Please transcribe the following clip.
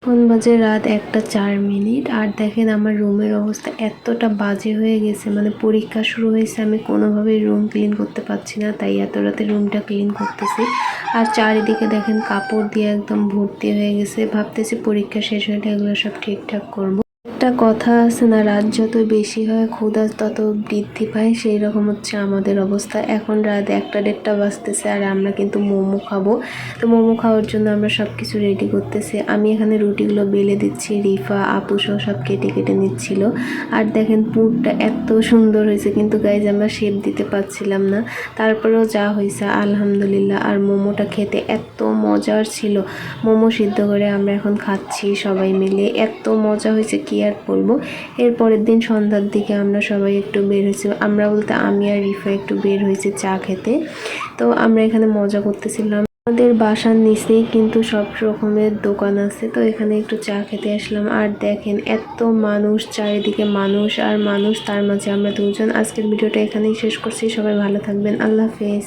এখন বাজে রাত 1:04 আর দেখেন আমার রুমের অবস্থা এতটা বাজে হয়ে গেছে, মানে পরীক্ষা শুরু হয়েছে, আমি কোনোভাবেই রুম ক্লিন করতে পারছি না, তাই এত রাতে রুমটা ক্লিন করতেছি। আর চারিদিকে দেখেন কাপড় দিয়ে একদম ভর্তি হয়ে গেছে, ভাবতেছি পরীক্ষা শেষ হলে এগুলো সব ঠিকঠাক করব। একটা কথা আছে না, রাত যত বেশি হয় ক্ষুধা তত বৃদ্ধি পায়, সেই রকম হচ্ছে আমাদের অবস্থা। এখন রাত 1:30 বাজতেছে আর আমরা কিন্তু মোমো খাবো। তো মোমো খাওয়ার জন্য আমরা সব কিছু রেডি করতেছি। আমি এখানে রুটিগুলো বেলে দিচ্ছি, রিফা আপু সহ সব কেটে কেটে নিচ্ছিল। আর দেখেন পুরটা এত সুন্দর হয়েছে, কিন্তু গাইজ আমরা শেপ দিতে পারছিলাম না, তারপরেও যা হয়েছে আলহামদুলিল্লাহ। আর মোমোটা খেতে এত মজার ছিল, মোমো সিদ্ধ করে আমরা এখন খাচ্ছি সবাই মিলে, এত মজা হয়েছে কি আর বলবো। এর পরের দিন সন্ধ্যার দিকে আমরা সবাই একটু বের হয়েছি, আমরা বলতে আমি আর রিফা একটু বের হয়েছি চা খেতে। তো আমরা এখানে মজা করতেছিলাম। আমাদের বাসার নিচেই কিন্তু সব রকমের দোকান আছে, তো এখানে একটু চা খেতে আসলাম। আর দেখেন এত মানুষ, চারিদিকে মানুষ আর মানুষ, তার মাঝে আমরা দুজন। আজকের ভিডিওটা এখানেই শেষ করছি, সবাই ভালো থাকবেন, আল্লাহ হাফেজ।